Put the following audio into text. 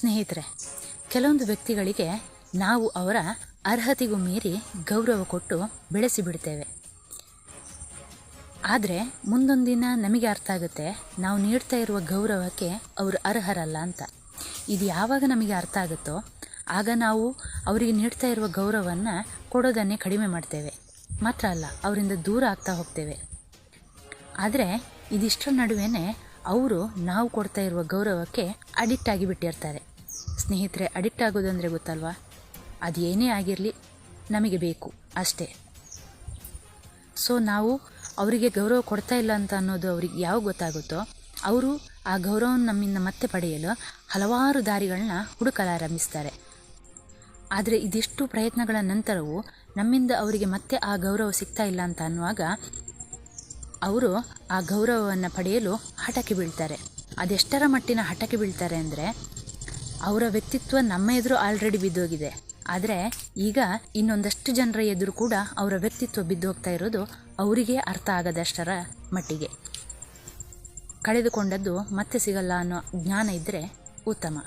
ಸ್ನೇಹಿತರೆ, ಕೆಲವೊಂದು ವ್ಯಕ್ತಿಗಳಿಗೆ ನಾವು ಅವರ ಅರ್ಹತೆಗೂ ಮೀರಿ ಗೌರವ ಕೊಟ್ಟು ಬೆಳೆಸಿ ಬಿಡ್ತೇವೆ. ಆದರೆ ಮುಂದೊಂದು ದಿನ ನಮಗೆ ಅರ್ಥ ಆಗುತ್ತೆ ನಾವು ನೀಡ್ತಾ ಇರುವ ಗೌರವಕ್ಕೆ ಅವರು ಅರ್ಹರಲ್ಲ ಅಂತ. ಇದು ಯಾವಾಗ ನಮಗೆ ಅರ್ಥ ಆಗುತ್ತೋ ಆಗ ನಾವು ಅವರಿಗೆ ನೀಡ್ತಾ ಇರುವ ಗೌರವವನ್ನು ಕೊಡೋದನ್ನೇ ಕಡಿಮೆ ಮಾಡ್ತೇವೆ. ಮಾತ್ರ ಅಲ್ಲ, ಅವರಿಂದ ದೂರ ಆಗ್ತಾ ಹೋಗ್ತೇವೆ. ಆದರೆ ಇದಿಷ್ಟರ ನಡುವೆ ಅವರು ನಾವು ಕೊಡ್ತಾ ಇರುವ ಗೌರವಕ್ಕೆ ಅಡಿಕ್ಟ್ ಆಗಿಬಿಟ್ಟಿರ್ತಾರೆ. ಸ್ನೇಹಿತರೆ, ಅಡಿಕ್ಟ್ ಆಗೋದು ಅಂದರೆ ಗೊತ್ತಲ್ವಾ? ಅದು ಏನೇ ಆಗಿರಲಿ ನಮಗೆ ಬೇಕು ಅಷ್ಟೇ. ಸೊ ನಾವು ಅವರಿಗೆ ಗೌರವ ಕೊಡ್ತಾ ಇಲ್ಲ ಅಂತ ಅನ್ನೋದು ಅವ್ರಿಗೆ ಯಾವಾಗ ಗೊತ್ತಾಗುತ್ತೋ ಅವರು ಆ ಗೌರವವನ್ನು ನಮ್ಮಿಂದ ಮತ್ತೆ ಪಡೆಯಲು ಹಲವಾರು ದಾರಿಗಳನ್ನ ಹುಡುಕಲಾರಂಭಿಸ್ತಾರೆ. ಆದರೆ ಇದಿಷ್ಟು ಪ್ರಯತ್ನಗಳ ನಂತರವೂ ನಮ್ಮಿಂದ ಅವರಿಗೆ ಮತ್ತೆ ಆ ಗೌರವ ಸಿಗ್ತಾ ಇಲ್ಲ ಅಂತ ಅನ್ನುವಾಗ ಅವರು ಆ ಗೌರವವನ್ನು ಪಡೆಯಲು ಹಠಕ್ಕೆ ಬೀಳ್ತಾರೆ. ಅದೆಷ್ಟರ ಮಟ್ಟಿನ ಹಠಕ್ಕೆ ಬೀಳ್ತಾರೆ ಅಂದರೆ, ಅವರ ವ್ಯಕ್ತಿತ್ವ ನಮ್ಮ ಎದುರು ಆಲ್ರೆಡಿ ಬಿದ್ದೋಗಿದೆ, ಆದರೆ ಈಗ ಇನ್ನೊಂದಷ್ಟು ಜನರ ಎದುರು ಕೂಡ ಅವರ ವ್ಯಕ್ತಿತ್ವ ಬಿದ್ದೋಗ್ತಾ ಇರೋದು ಅವರಿಗೆ ಅರ್ಥ ಆಗದಷ್ಟರ ಮಟ್ಟಿಗೆ. ಕಳೆದುಕೊಂಡದ್ದು ಮತ್ತೆ ಸಿಗಲ್ಲ ಅನ್ನೋ ಜ್ಞಾನ ಇದ್ದರೆ ಉತ್ತಮ.